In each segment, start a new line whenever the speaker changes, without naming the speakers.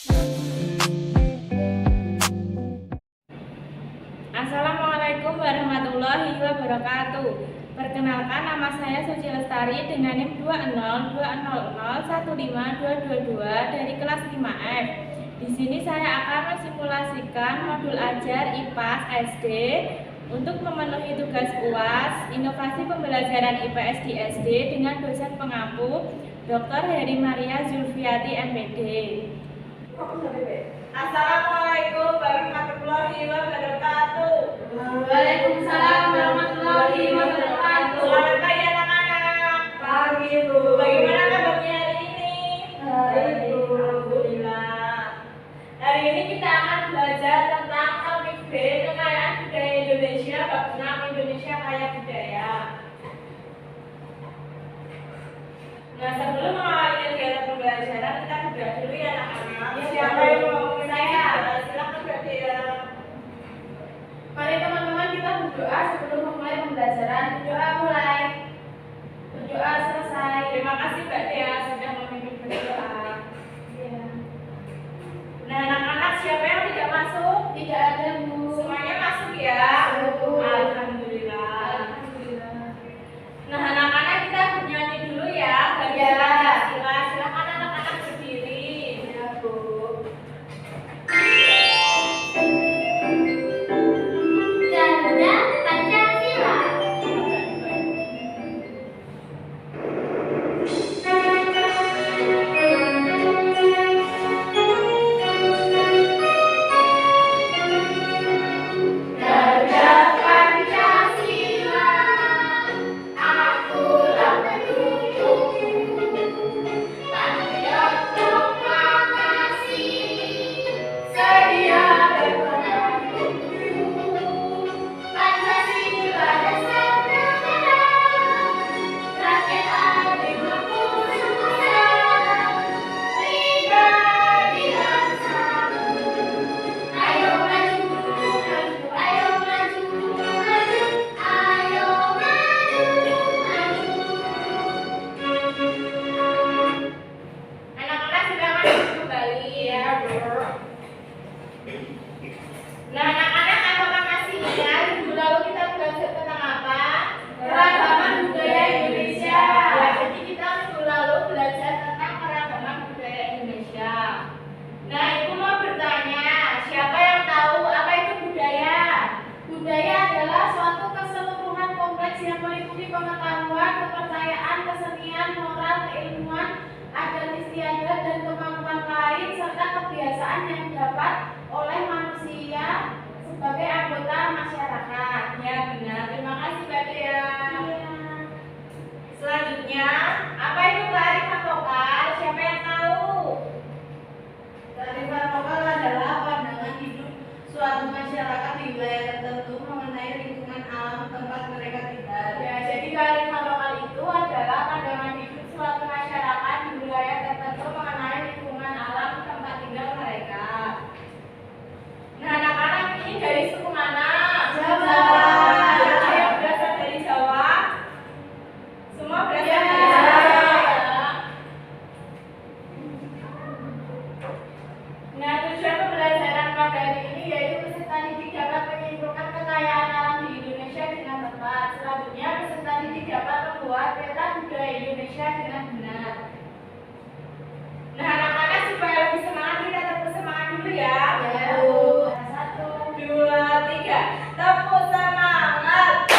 Assalamualaikum warahmatullahi wabarakatuh. Perkenalkan, nama saya Suci Lestari dengan NIM 20200152222 dari kelas 5F. Di sini saya akan mensimulasikan modul ajar IPAS SD untuk memenuhi tugas UAS Inovasi Pembelajaran IPS di SD dengan dosen pengampu Dr. Heri Maria Zulfiati MPD. Assalamualaikum warahmatullahi wabarakatuh.
Waalaikumsalam warahmatullahi wabarakatuh.
Selamat pagi anak-anak.
Pagi, Bu.
Bagaimana kabarnya hari ini?
Baik, Bu.
Alhamdulillah. Hari ini kita akan belajar tentang topik B, kekayaan budaya Indonesia, bab 6 Indonesia Kaya Budaya. Nah, sebelum mengawali kegiatan pembelajaran, kita berdoa dulu ya anak-anak. Siapa yang mau saya? Silakan berdoa.
Mari teman-teman kita berdoa sebelum memulai pembelajaran. Berdoa mulai. Berdoa selesai.
Terima kasih Mbak Dea sudah memimpin berdoa.
Ya.
Nah, anak-anak siapa yang tidak masuk?
Tidak ada, Bu.
Semuanya masuk ya?
Masuk.
Alhamdulillah.
Alhamdulillah.
Nah, anak-anak kita bernyanyi dulu ya.
Ya.
Silakan anak-anak berdiri.
Ya, Bu.
Garuda Pancasila.
Garuda Pancasila, akulah pendukungmu. Tanjak proklamasi, sedia berperang untukmu. Pancasila dasar negara, rakyat adil makmur sejahtera, pribadi dan sama. Ayo maju, maju, ayo maju, maju, ayo maju, maju.
Anak-anak silakan duduk kembali ya, Bu. Nah, anak-anak apakah masih ingat minggu lalu kita belajar tentang apa?
Keragaman budaya Indonesia.
Ya, jadi kita minggu lalu belajar tentang keragaman budaya Indonesia. Nah, Ibu mau bertanya, siapa yang tahu apa itu budaya?
Budaya adalah suatu keseluruhan kompleks yang meliputi pengetahuan, kepercayaan, kesenian, moral, keilmuan, adat istiadat, dan kemampuan lain, serta kebiasaan yang dapat oleh manusia sebagai anggota masyarakat.
Ya, benar. Terima kasih, Mbak Dea. Selanjutnya, apa itu kearifan lokal? Siapa yang tahu?
Kearifan lokal adalah pandangan hidup suatu masyarakat di wilayah tertentu mengenai lingkungan alam tempat mereka tinggal.
Ya, jadi kearifan lokal itu adalah pandangan hidup suatu masyarakat di wilayah tertentu mengenai lingkungan alam tempat tinggal mereka. Nah, anak-anak ini dari suku mana?
Jawa.
Siapa yang berasal dari Jawa? Semua berasal
Ya.
dari Jawa. Nah, tujuan pembelajaran pada hari ini yaitu peserta didik dapat menyimpulkan kekayaan alam di Indonesia dengan tepat. Selanjutnya, peserta didik dapat membuat peta budaya Indonesia dengan benar. Nah, anak-anak supaya lebih semangat, kita tetap semangat dulu ya.
Ya, Bu.
1, 2, 3. Tepuk semangat.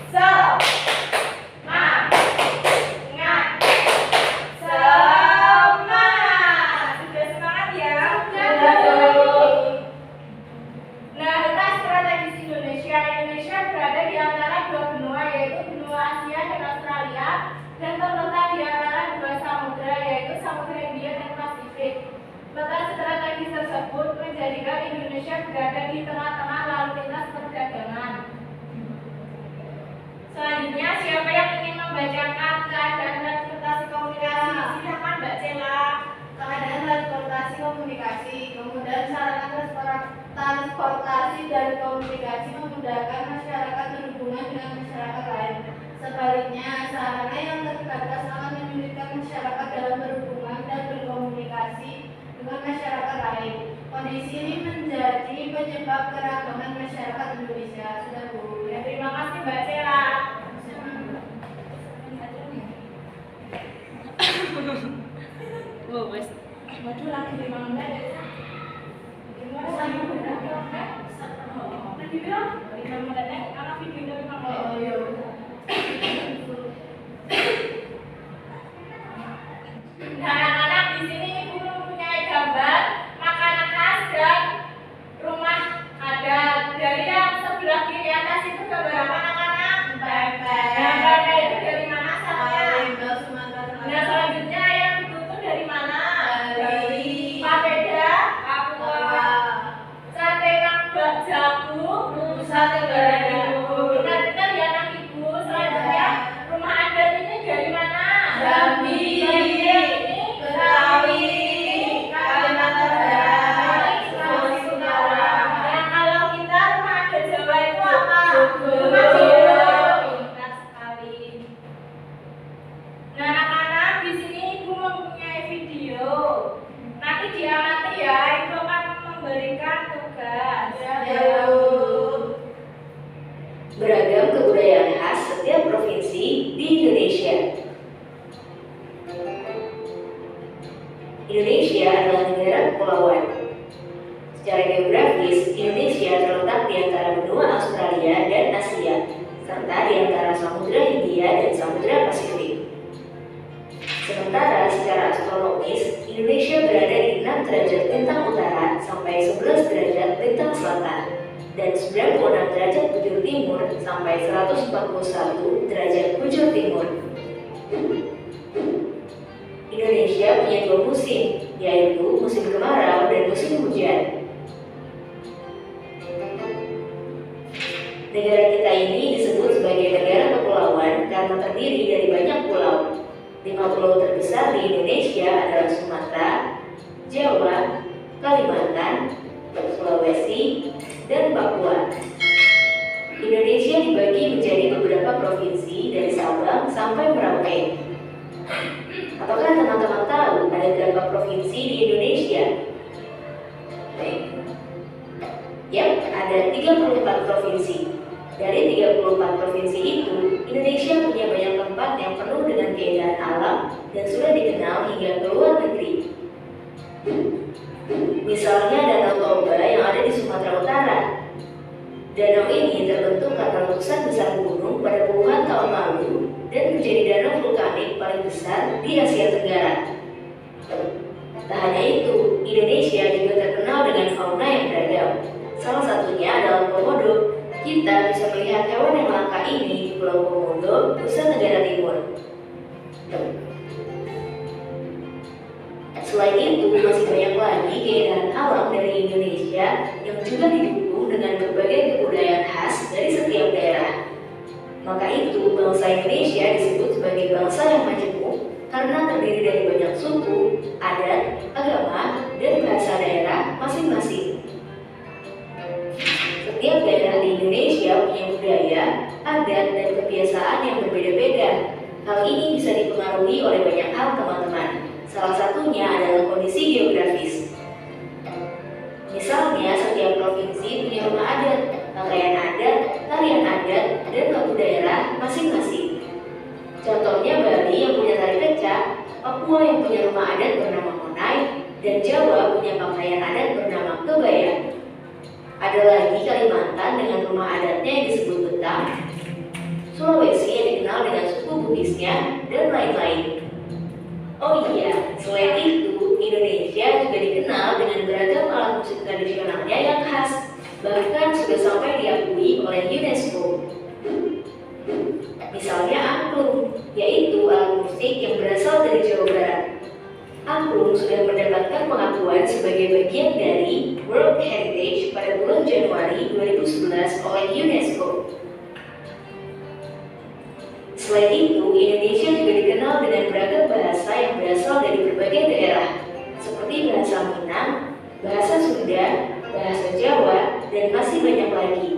Semangat. Semangat. Sudah semangat ya?
Sudah, Bu.
Nah, tentang strategis Indonesia. Indonesia berada di antara dua benua, yaitu benua Asia dan Australia, dan terletak di antara dua samudra, yaitu Samudra Hindia dan Pasifik. Letak strategis tersebut menjadikan Indonesia berada di tengah-tengah lalu lintas perdagangan. Selanjutnya, siapa yang ingin membacakan keadaan transportasi komunikasi? Silakan Mbak Cela.
Keadaan transportasi komunikasi, kemudahan sarana transportasi dan komunikasi memudahkan masyarakat berhubungan dengan masyarakat lain. Sebaliknya, sarana yang terbatas akan menyulitkan masyarakat dalam berhubungan dan berkomunikasi dengan masyarakat Kondisi ini menjadi penyebab keragaman masyarakat Indonesia. Sudah Bu.
Ya, terima kasih Mbak Cera.
Oh, wes.
Waduh, lagi 5 menit. Gimana lagi berapa? Lagi berapa? 5 menit. Anak video 5 menit.
Oh iya.
Nah, anak-anak di sini Ibu mempunyai gambar makanan khas dan rumah adat. Dari yang sebelah kiri atas itu gambar apa anak-anak? Gambar itu dari mana asalnya? Nah, selanjutnya yang ditutup dari mana?
Dari
Papeda, Papua, Sate Kambak Jago, Nusa Tenggara Timur. Benar-benar ya anak Ibu. Selanjutnya rumah adat ini dari mana?
Jambi,
Betawi,
Kalimantan Barat, Sulawesi Utara.
Nah, kalau kita rumah adat Jawa itu apa?
Jogo.
Rumah Jogo. Benar sekali. Nah, anak-anak di sini Ibu mempunyai video. Nanti diamati ya, Ibu akan memberikan tugas.
Ya, Bu.
Beragam kebudayaan khas setiap provinsi di Indonesia. Indonesia adalah negara kepulauan. Secara geografis, Indonesia terletak di antara benua Australia dan Asia, serta di antara Samudra Hindia dan Samudra Pasifik. Sementara secara astronomis, Indonesia berada di 6 derajat lintang utara sampai 11 derajat lintang selatan, dan 96 derajat bujur timur sampai 141 derajat bujur timur. Indonesia punya 2 musim, yaitu musim kemarau dan musim hujan. Negara kita ini disebut sebagai negara kepulauan karena terdiri dari banyak pulau. 5 pulau terbesar di Indonesia adalah Sumatera, Jawa, Kalimantan, Sulawesi, dan Papua. Indonesia dibagi menjadi beberapa provinsi dari Sabang sampai Merauke. Apakah teman-teman tahu ada berapa provinsi di Indonesia? Baik. Yap, ada 34 provinsi. Dari 34 provinsi itu, Indonesia punya banyak tempat yang penuh dengan keindahan alam dan sudah dikenal hingga ke luar negeri. Misalnya Danau Toba yang ada di Sumatera Utara. Danau ini terbentuk karena letusan besar gunung pada puluhan tahun lalu dan menjadi danau vulkanik paling besar di Asia Tenggara. Tak hanya itu, Indonesia juga terkenal dengan fauna yang beragam. Salah satunya adalah komodo. Kita bisa melihat hewan yang langka ini di Pulau Komodo, Nusa Tenggara Timur. Selain itu, masih banyak lagi keindahan alam dari Indonesia yang juga didukung dengan berbagai kebudayaan khas dari setiap daerah. Maka itu, bangsa Indonesia disebut sebagai bangsa yang majemuk karena terdiri dari banyak suku, adat, agama, dan bahasa daerah masing-masing. Setiap daerah di Indonesia punya budaya, adat, dan kebiasaan yang berbeda-beda. Hal ini bisa dipengaruhi oleh banyak hal, teman-teman. Salah satunya adalah kondisi geografis. Misalnya, setiap provinsi punya rumah adat, pakaian adat, tarian adat, dan lagu daerah masing-masing. Contohnya Bali yang punya tari kecak, Papua yang punya rumah adat bernama Monai, dan Jawa punya pakaian adat bernama kebaya. Ada lagi Kalimantan dengan rumah adatnya yang disebut Betang, Sulawesi yang dikenal dengan suku Bugisnya, dan lain-lain. Oh iya, selain itu, Indonesia juga dikenal dengan beragam alat musik tradisionalnya yang khas, bahkan sudah sampai diakui oleh UNESCO. Misalnya angklung, yaitu alat musik yang berasal dari Jawa Barat. Angklung sudah mendapatkan pengakuan sebagai bagian dari World Heritage pada bulan Januari 2011 oleh UNESCO. Selain itu, Indonesia juga dikenal dengan beragam bahasa yang berasal dari berbagai daerah, seperti bahasa Minang, bahasa Sunda, bahasa Jawa, dan masih banyak lagi.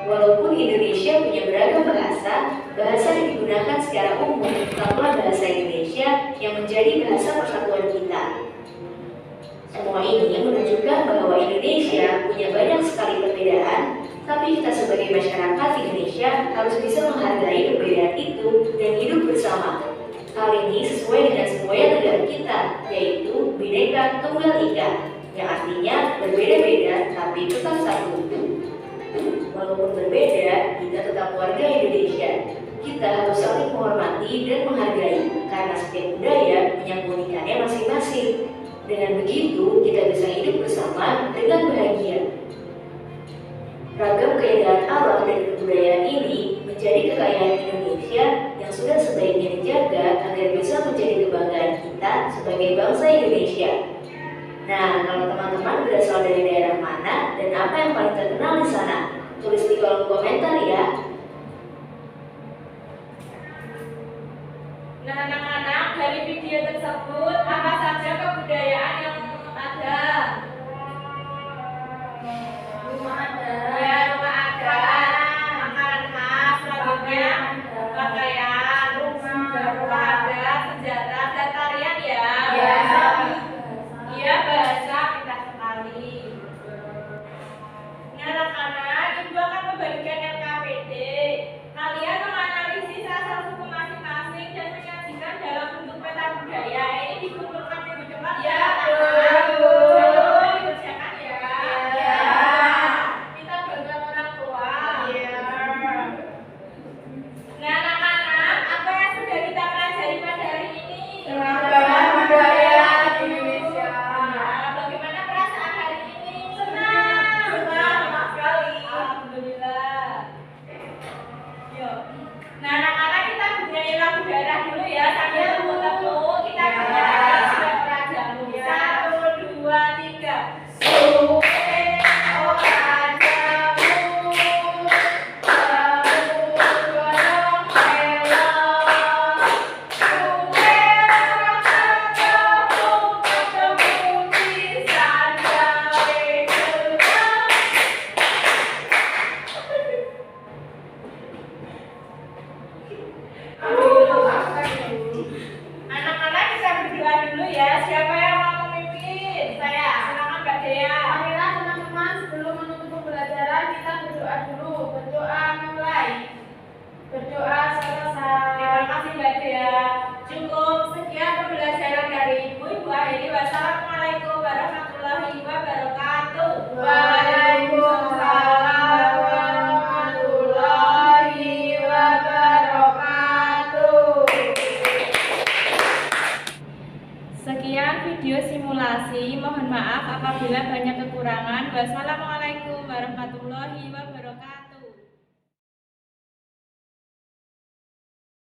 Walaupun Indonesia punya beragam bahasa yang digunakan secara umum tetaplah bahasa Indonesia yang menjadi bahasa persatuan kita. Semua ini menunjukkan menunjukkan bahwa Indonesia punya banyak sekali perbedaan, tapi kita sebagai masyarakat Indonesia harus bisa menghargai perbedaan itu dan hidup bersama. Hal ini sesuai dengan semboyan negara kita, yaitu Bhinneka Tunggal Ika, yang artinya berbeda-beda tapi tetap satu. Walaupun berbeda, kita tetap warga Indonesia. Kita harus saling menghormati dan menghargai, karena setiap budaya punya keunikannya masing-masing. Dengan begitu, kita bisa hidup bersama dengan bahagia. Ragam keindahan alam dan kebudayaan ini menjadi kekayaan Indonesia yang sudah sebaiknya dijaga agar bisa menjadi kebanggaan kita sebagai bangsa Indonesia. Nah, kalau teman-teman berasal dari daerah mana dan apa yang paling terkenal di sana, tulis di kolom komentar ya.
Nah, anak-anak, dari video tersebut apa saja kebudayaan yang ada?
Rumah ada.
Ya, rumah ada. Makanan khas, selanjutnya pakaian, rumah ada, senjata, dan tarian ya. Iya, bahasa kita sekali. Nah, anak-anak, ibu akan membagikan LKPD. Kalian menganalisis asal suku masing-masing dan menyajikan dalam bentuk peta budaya. Ini dikumpulkan minggu depan ya. Dikerjakan ya. Kita bangga orang tua. Nah, anak-anak, apa yang sudah kita pelajari pada hari ini?
Budaya Indonesia.
Bagaimana perasaan hari ini?
Senang sekali.
Alhamdulillah. Yuk. Nah, anak-anak, kita bunyi lagu daerah dulu ya sambil tepuk-tepuk. Kita bunyikan sudah ora jamu. 1, 2, 3. Suwe ora jamu, jamu godhong melo. Suwe ora jamu, ketemu pisan gawe gedhong. Anak-anak, kita berdoa dulu ya. Siapa yang mau memimpin? Saya. Silakan Mbak Dea.
Marilah teman-teman, sebelum menutup pembelajaran kita berdoa dulu. Berdoa mulai. Berdoa selesai.
Terima kasih Mbak Dea. Cukup sekian pembelajaran dari Ibu. Ibu akhiri. Wassalamualaikum warahmatullahi wabarakatuh.
Waalaikumsalam warahmatullahi wabarakatuh.
Sekian video simulasi. Mohon maaf apabila banyak kekurangan. Wassalamualaikum warahmatullahi wabarakatuh.